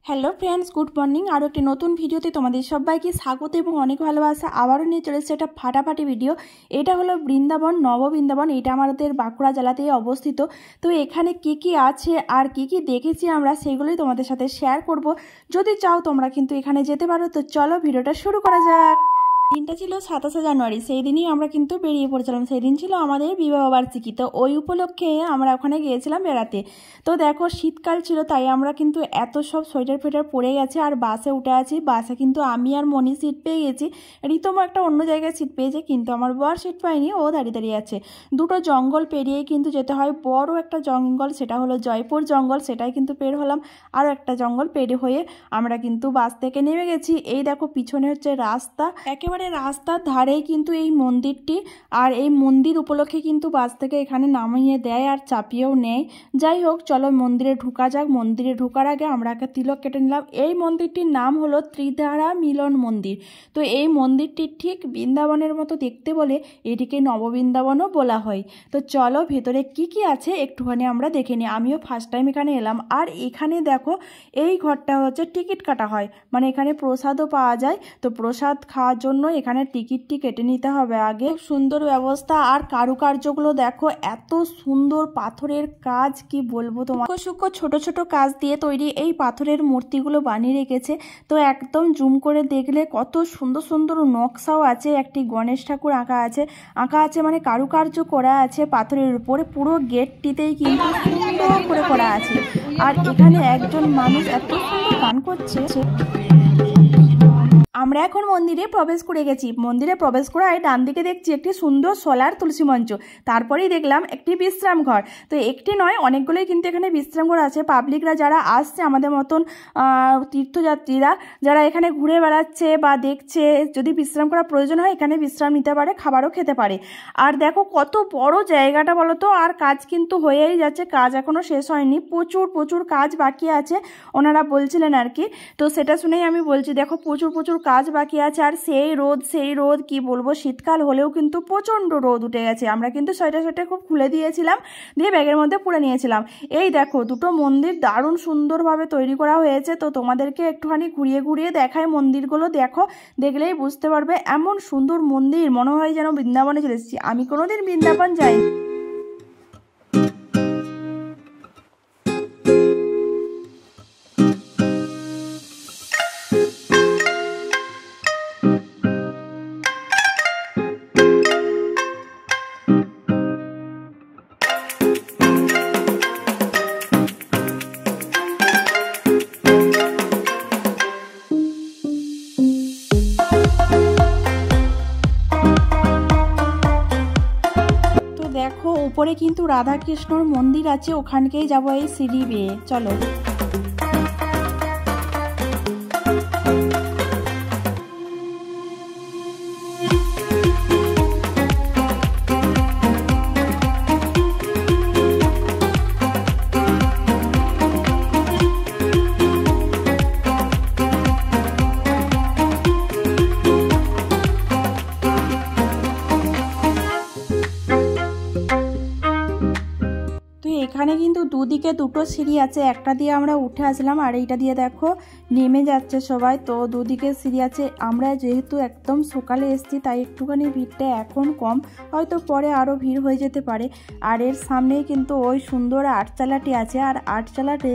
Hello friends, good morning. আরও একটি নতুন ভিডিওতে তোমাদের সবাইকে স্বাগত এবং অনেক ভালোবাসা। আবারও নিয়ে চলে এসেছে একটা ফাটাফাটি ভিডিও। এটা হলো বৃন্দাবন, নববৃন্দাবন। এটা আমাদের বাঁকুড়া জেলাতেই অবস্থিত। তো এখানে কি কি আছে আর কি কি দেখেছি আমরা, সেগুলোই তোমাদের সাথে শেয়ার করব। যদি চাও তোমরা কিন্তু এখানে যেতে পারো। তো চলো ভিডিওটা শুরু করা যাক। দিনটা ছিল 27শে জানুয়ারি। সেই দিনই আমরা কিন্তু বেরিয়ে পড়েছিলাম। সেই দিন ছিল আমাদের বিবাহবার্ষিকী। তো ওই উপলক্ষে আমরা ওখানে গিয়েছিলাম বেড়াতে। তো দেখো শীতকাল ছিল, তাই আমরা কিন্তু এত সব সোয়েটার ফোয়েটার পরে গেছে আর বাসে উঠে আছি। বাসে কিন্তু আমি আর মনি সিট পেয়ে গেছি। রিতমও একটা অন্য জায়গায় সিট পেয়েছে, কিন্তু আমার বর সিট পায়নি, ও দাঁড়িয়ে দাঁড়িয়ে আছে। দুটো জঙ্গল পেরিয়েই কিন্তু যেতে হয়। বড় একটা জঙ্গল, সেটা হলো জয়পুর জঙ্গল, সেটাই কিন্তু পের হলাম। আরও একটা জঙ্গল পের হয়ে আমরা কিন্তু বাস থেকে নেমে গেছি। এই দেখো পিছনে হচ্ছে রাস্তা, একেবারে রাস্তার ধারেই কিন্তু এই মন্দিরটি। আর এই মন্দির উপলক্ষে কিন্তু বাস থেকে এখানে নামিয়ে দেয় আর চাপিয়েও নেয়। যাই হোক, চলো মন্দিরে ঢোকা যাক। মন্দিরে ঢোকার আগে আমরা একটা তিলক কেটে নিলাম। এই মন্দিরটির নাম হলো ত্রিধারা মিলন মন্দির। তো এই মন্দিরটি ঠিক বৃন্দাবনের মতো দেখতে বলে এটিকে নববৃন্দাবনও বলা হয়। তো চলো ভেতরে কি কি আছে একটুখানি আমরা দেখে নিই। আমিও ফার্স্ট টাইম এখানে এলাম। আর এখানে দেখো এই ঘরটা হচ্ছে টিকিট কাটা হয়, মানে এখানে প্রসাদও পাওয়া যায়। তো প্রসাদ খাওয়ার জন্য এখানে টিকিটটি কেটে নিতে হবে আগে। সুন্দর ব্যবস্থা আর কারুকার্যগুলো দেখো, এত সুন্দর পাথরের কাজ, কি বলবো তোমার। সূক্ষ্ম ছোট ছোট কাজ দিয়ে তৈরি এই পাথরের মূর্তিগুলো বানিয়ে রেখেছে। তো একদম জুম করে দেখলে কত সুন্দর সুন্দর নকশাও আছে। একটি গণেশ ঠাকুর আঁকা আছে মানে কারুকার্য করা আছে পাথরের উপরে। পুরো গেটটিতেই কিন্তু সুন্দর করে করা আছে। আর এখানে একজন মানুষ এত সুন্দর গান করছে। আমরা এখন মন্দিরে প্রবেশ করে গেছি। মন্দিরে প্রবেশ করায় ডান দিকে দেখছি একটি সুন্দর সোলার তুলসী মঞ্চ। তারপরেই দেখলাম একটি বিশ্রাম ঘর। তো একটি নয়, অনেকগুলোই কিন্তু এখানে বিশ্রাম ঘর আছে। পাবলিকরা যারা আসছে, আমাদের মতন তীর্থযাত্রীরা যারা এখানে ঘুরে বেড়াচ্ছে বা দেখছে, যদি বিশ্রাম করার প্রয়োজন হয় এখানে বিশ্রাম নিতে পারে, খাবারও খেতে পারে। আর দেখো কত বড় জায়গাটা বলো তো। আর কাজ কিন্তু হয়েই যাচ্ছে, কাজ এখনো শেষ হয়নি। প্রচুর প্রচুর কাজ বাকি আছে ওনারা বলছিলেন আর কি। তো সেটা শুনেই আমি বলছি দেখো প্রচুর প্রচুর কাজ বাকি আছে। আর সেই রোদ কি বলবো, শীতকাল হলেও কিন্তু প্রচণ্ড রোদ উঠে গেছে। আমরা কিন্তু সোয়েটার খুব খুলে দিয়েছিলাম, দিয়ে ব্যাগের মধ্যে পুরে নিয়েছিলাম। এই দেখো দুটো মন্দির দারুণ সুন্দরভাবে তৈরি করা হয়েছে। তো তোমাদেরকে একটুখানি ঘুরিয়ে ঘুরিয়ে দেখায় মন্দিরগুলো। দেখো, দেখলেই বুঝতে পারবে এমন সুন্দর মন্দির, মনে হয় যেন বৃন্দাবনে চলে এসেছি। আমি কোনোদিন বৃন্দাবন যাইনি। দেখো উপরে কিন্তু রাধাকৃষ্ণর মন্দির আছে, ওখানকেই যাবো এই সিঁড়ি বেয়ে। চলো। এখানে কিন্তু দুদিকে দুটো সিঁড়ি আছে। একটা দিয়ে আমরা উঠে আসলাম আর এইটা দিয়ে দেখো নেমে যাচ্ছে সবাই। তো দুদিকে সিঁড়ি আছে। আমরা যেহেতু একদম সকালে এসেছি তাই একটুখানি ভিড়টা এখন কম, হয়তো পরে আরও ভিড় হয়ে যেতে পারে। আর এর সামনেই কিন্তু ওই সুন্দর আটচালাটি আছে। আর আটচালাতে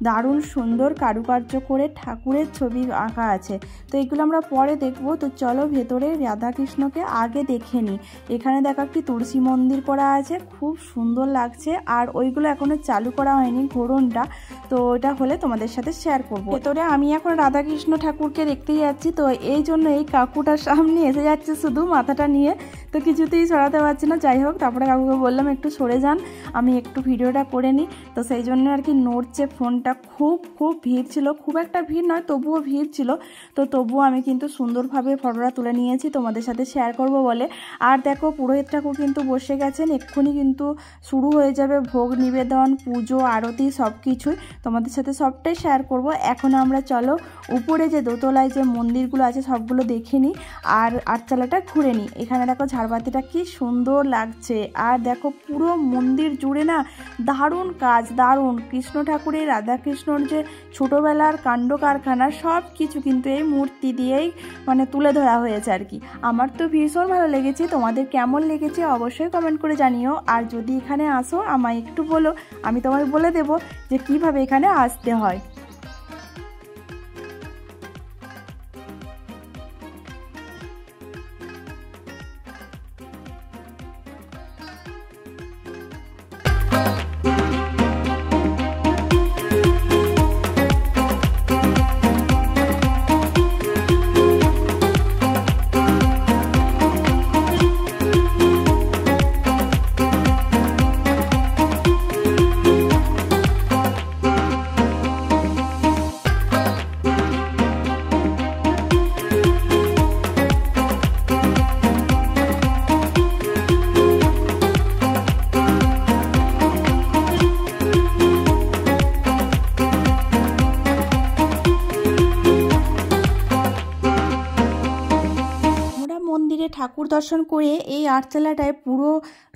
দারুণ সুন্দর কারুকার্য করে ঠাকুরের ছবি আঁকা আছে। তো এগুলো আমরা পরে দেখবো। তো চলো ভেতরে রাধাকৃষ্ণকে আগে দেখে নিই। এখানে দেখো একটি তুলসী মন্দির করা আছে, খুব সুন্দর লাগছে। আর ওইগুলো এখনো চালু করা হয়নি ঘোরনটা, তো ওটা হলে তোমাদের সাথে শেয়ার করবো। ভেতরে আমি এখন রাধাকৃষ্ণ ঠাকুরকে দেখতেই যাচ্ছি। তো এই জন্য এই কাকুটার সামনে এসে যাচ্ছে শুধু মাথাটা নিয়ে, তো কিছুতেই সরাতে পারছি না। যাই হোক, তারপরে কাকুকে বললাম একটু সরে যান, আমি একটু ভিডিওটা করে নিই। তো সেই জন্য আর কি নড়ছে ফোনটা। খুব ভিড় ছিল, খুব একটা ভিড় নয় তবুও ভিড় ছিল। তো তবুও আমি কিন্তু সুন্দরভাবে ফটোটা তুলে নিয়েছি তোমাদের সাথে শেয়ার করব বলে। আর দেখো পুরোহিত ঠাকুর কিন্তু বসে গেছেন, এক্ষুনি কিন্তু শুরু হয়ে যাবে ভোগ নিবেদন, পুজো, আরতি সব কিছুই তোমাদের সাথে সবটাই শেয়ার করব। এখন আমরা চলো উপরে যে দোতলায় যে মন্দিরগুলো আছে সবগুলো দেখে নিই আর আটচালাটা ঘুরে নিই। এখানে দেখো ঝাড়বাতিটা কি সুন্দর লাগছে, আর দেখো পুরো মন্দির জুড়ে না দারুণ কাজ, দারুণ কৃষ্ণ ঠাকুরের রাধাকৃষ্ণর যে ছোটোবেলার কাণ্ড কারখানা সব কিছু কিন্তু এই মূর্তি দিয়েই মানে তুলে ধরা হয়েছে আর কি। আমার তো ভীষণ ভালো লেগেছে, তোমাদের কেমন লেগেছে অবশ্যই কমেন্ট করে জানিও। আর যদি এখানে আসো আমায় একটু বলো, আমি তোমায় বলে দেবো যে কিভাবে এখানে আসতে হয়। মন্দিরে ঠাকুর দর্শন করে এই আটচালাটায় পুরো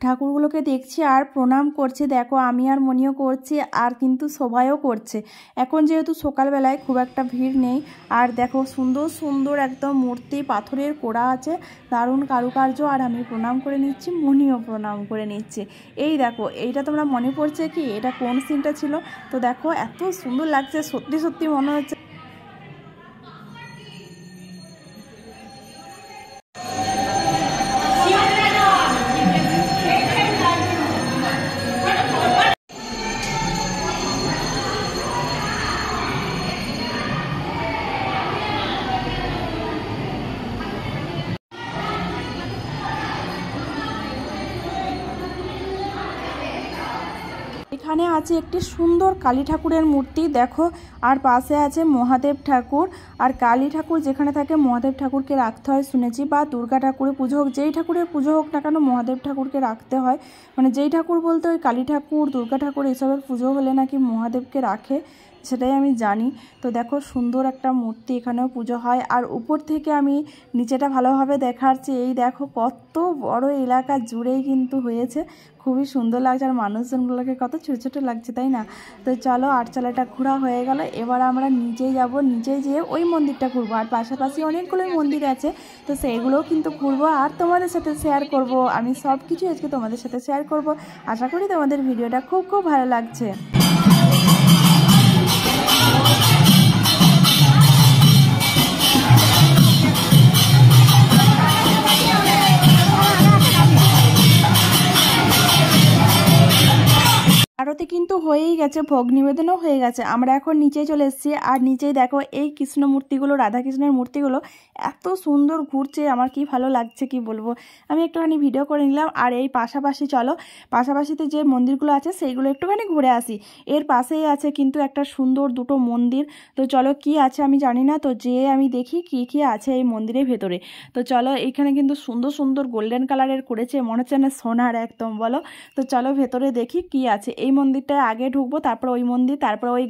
ঠাকুরগুলোকে দেখছি আর প্রণাম করছি। দেখো আমি আর মনিও করছি, আর কিন্তু সবাইও করছে। এখন যেহেতু সকালবেলায় খুব একটা ভিড় নেই, আর দেখো সুন্দর সুন্দর একদম মূর্তি পাথরের কোড়া আছে, দারুণ কারুকার্য। আর আমি প্রণাম করে নিচ্ছি, মনিও প্রণাম করে নিচ্ছে। এই দেখো এইটা তোমরা মনে পড়ছে কি এটা কোন সিনটা ছিল? তো দেখো এত সুন্দর লাগছে, সত্যি সত্যি মনে হচ্ছে এখানে আছে একটি সুন্দর কালী ঠাকুরের মূর্তি দেখো, আর পাশে আছে মহাদেব ঠাকুর। আর কালী ঠাকুর যেখানে থাকে মহাদেব ঠাকুরকে রাখতে হয় শুনেছি, বা দুর্গা ঠাকুরের পুজো হোক, যেই ঠাকুরের পুজো হোক না কেন মহাদেব ঠাকুরকে রাখতে হয়। মানে যেই ঠাকুর বলতে ওই কালী ঠাকুর, দুর্গা ঠাকুর এইসবের পুজো হলে নাকি মহাদেবকে রাখে, সেটাই আমি জানি। তো দেখো সুন্দর একটা মূর্তি, এখানেও পুজো হয়। আর উপর থেকে আমি নিচেটা ভালোভাবে দেখাচ্ছি। এই দেখো কত বড় এলাকা জুড়েই কিন্তু হয়েছে, খুবই সুন্দর লাগছে। আর মানুষজনগুলোকে কত ছোটো ছোটো লাগছে, তাই না? তো চলো আটচালাটা ঘোরা হয়ে গেল, এবার আমরা নিচে যাব, নিচে যেয়ে ওই মন্দিরটা ঘুরবো। আর পাশাপাশি অনেকগুলোই মন্দির আছে, তো সেইগুলোও কিন্তু ঘুরবো আর তোমাদের সাথে শেয়ার করব। আমি সব কিছু আজকে তোমাদের সাথে শেয়ার করব। আশা করি তোমাদের ভিডিওটা খুব খুব ভালো লাগছে। আরতি কিন্তু হয়েই গেছে, ভোগ নিবেদনও হয়ে গেছে। আমরা এখন নিচে চলে এসেছি, আর নিচেই দেখো এই কৃষ্ণ মূর্তিগুলো, রাধাকৃষ্ণের মূর্তিগুলো এত সুন্দর ঘুরছে, আমার কি ভালো লাগছে কি বলবো। আমি একটুখানি ভিডিও করে নিলাম। আর এই পাশাপাশি চলো, পাশাপাশিতে যে মন্দিরগুলো আছে সেইগুলো একটুখানি ঘুরে আসি। এর পাশেই আছে কিন্তু একটা সুন্দর দুটো মন্দির। তো চলো কি আছে আমি জানি না, তো যে আমি দেখি কি কি আছে এই মন্দিরের ভেতরে। তো চলো এখানে কিন্তু সুন্দর সুন্দর গোল্ডেন কালারের করেছে, মনে হচ্ছে না সোনার একদম, বলো। তো চলো ভেতরে দেখি কি আছে। এই মন্দিরটায় আগে ঢুকবো, তারপর ওই মন্দির, তারপর ওই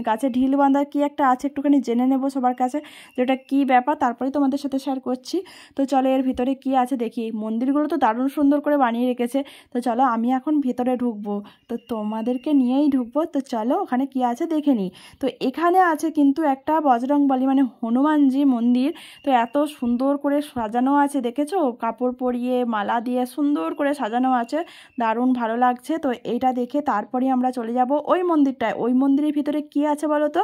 গাছে ঢিল বাঁধা কি একটা আছে, একটুখানি জেনে নেবো সবার কাছে যেটা কি ব্যাপার, তারপরেই তোমাদের সাথে শেয়ার করছি। তো চলো এর ভিতরে কি আছে দেখি। মন্দিরগুলো তো দারুণ সুন্দর করে বানিয়ে রেখেছে। তো চলো আমি এখন ভিতরে ঢুকবো, তো তোমাদেরকে নিয়েই ঢুকবো। তো চলো ওখানে কি আছে দেখে নিই। তো এখানে আছে কিন্তু একটা বজরংবলী মানে হনুমানজি মন্দির। তো এত সুন্দর করে সাজানো আছে, দেখেছো? কাপড় পরিয়ে মালা দিয়ে সুন্দর করে সাজানো আছে, দারুণ ভালো লাগছে। তো এইটা দেখে তারপরে আমরা চলে যাব ওই মন্দিরটায়। ওই মন্দিরের ভিতরে কি আছে বলো তো?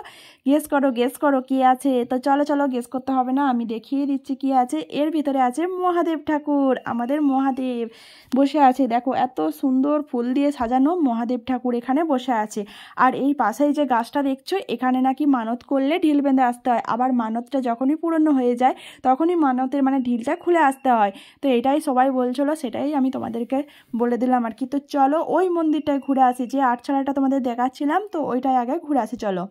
গেস করো, গেস করো কি আছে। তো চলো চলো, গেস করতে হবে না, আমি দেখিয়ে দিচ্ছি কি আছে। এর ভিতরে আছে মহাদেব ঠাকুর, আমাদের মহাদেব বসে আছে। দেখো এত সুন্দর ফুল দিয়ে সাজানো মহাদেব ঠাকুর এখানে বসে আছে। আর এই পাশেই যে গাছটা দেখছো, এখানে নাকি মানত করলে ঢিল বেঁধে আসতে হয়, আবার মানতটা যখনই পূরণ হয়ে যায় তখনই মানতের মানে ঢিলটা খুলে আসতে হয়। তো এটাই সবাই বলছিল, সেটাই আমি তোমাদেরকে বলে দিলাম আর কি। তো চলো ওই মন্দিরটায় ঘুরে আসি, যে আটচালাটা তোমাদের দেখাচ্ছিলাম, তো ওইটাই আগে ঘুরে আসি চলো।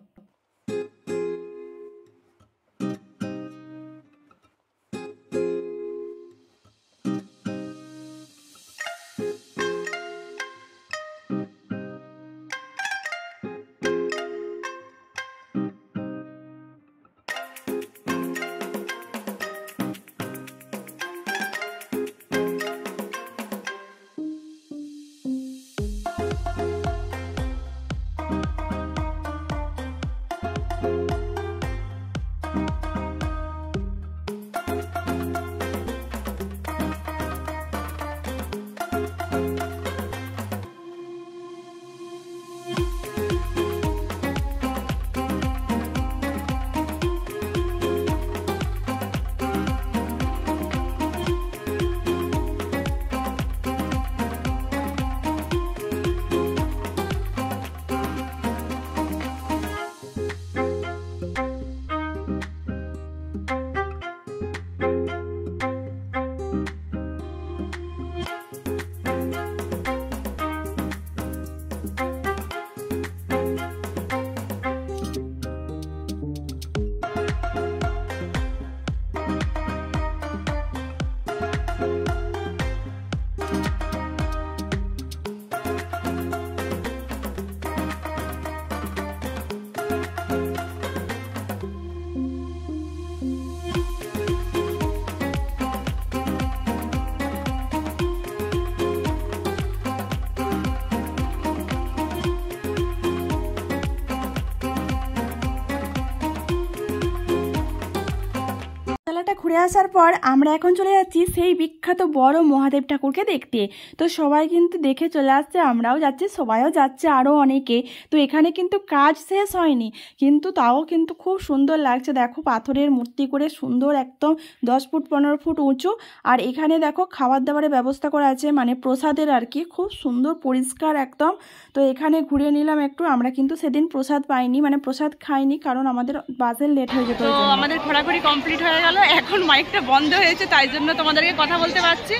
ঘুরে আসার পর আমরা এখন চলে যাচ্ছি সেই বিখ্যাত বড় মহাদেব ঠাকুরকে দেখতে। তো সবাই কিন্তু দেখে চলে আসছে, আমরাও যাচ্ছি, সবাইও যাচ্ছে, আরও অনেকে। তো এখানে কিন্তু কাজ শেষ হয়নি, কিন্তু তাও কিন্তু খুব সুন্দর লাগছে। দেখো পাথরের মূর্তি করে সুন্দর, একদম 10 ফুট 15 ফুট উঁচু। আর এখানে দেখো খাবার দাবারের ব্যবস্থা করা আছে, মানে প্রসাদের আর কি, খুব সুন্দর পরিষ্কার একদম। তো এখানে ঘুরে নিলাম একটু। আমরা কিন্তু সেদিন প্রসাদ পাইনি, মানে প্রসাদ খাইনি, কারণ আমাদের বাসের লেট হয়ে যেত। তো আমাদের ঘোরাঘুরি কমপ্লিট হয়ে গেল, এখন মাইকটা বন্ধ হয়েছে, তাই জন্য তোমাদেরকে কথা বলতে পারছি।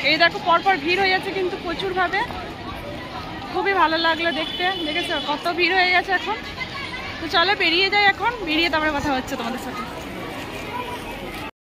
এই দেখো পরপর ভিড় হয়ে যাচ্ছে কিন্তু প্রচুরভাবে, খুবই ভালো লাগলো দেখতে। দেখেছো কত ভিড় হয়ে গেছে এখন। তো চলো বেরিয়ে যাই, এখন বেরিয়ে তারপরে কথা হচ্ছে তোমাদের সাথে।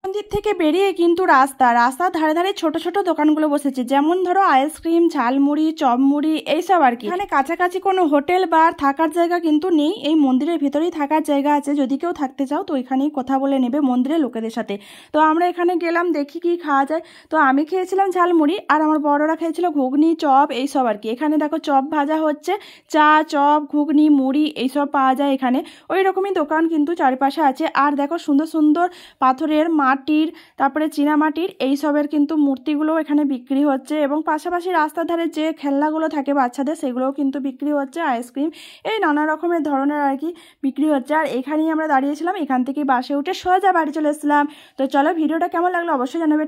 মন্দির থেকে বেরিয়ে কিন্তু রাস্তার ধারে ধারে ছোট ছোট দোকানগুলো বসেছে, যেমন ধরো আইসক্রিম, ঝালমুড়ি, চপমুড়ি, এইসব আর কি। এখানে কাছাকাছি কোনো হোটেল বা থাকার জায়গা কিন্তু নেই, এই মন্দিরের ভিতরেই থাকার জায়গা আছে। যদি কেউ থাকতে চাও তো এখানেই কথা বলে নেবে মন্দিরের লোকেদের সাথে। তো আমরা এখানে গেলাম, দেখি কি খাওয়া যায়। তো আমি খেয়েছিলাম ঝালমুড়ি, আর আমার বড়রা খেয়েছিল ঘুগনি, চপ, এইসব আর কি। এখানে দেখো চপ ভাজা হচ্ছে, চা, চপ, ঘুগনি, মুড়ি এইসব পাওয়া যায় এখানে। ওই রকমই দোকান কিন্তু চারিপাশে আছে। আর দেখো সুন্দর সুন্দর পাথরের, মাটির, তারপরে চীনামাটির এইসবের কিন্তু মূর্তিগুলো এখানে বিক্রি হচ্ছে। এবং পাশাপাশি রাস্তার ধারে যে খেলনাগুলো থাকে বাচ্চাদের, সেগুলোও কিন্তু বিক্রি হচ্ছে। আইসক্রিম, এই নানা রকমের ধরনের আর কি বিক্রি হচ্ছে। আর এখানেই আমরা দাঁড়িয়েছিলাম, এখান থেকে বাসে উঠে সোজা বাড়ি চলে এসেছিলাম। তো চলো, ভিডিওটা কেমন লাগলো অবশ্যই জানাবে।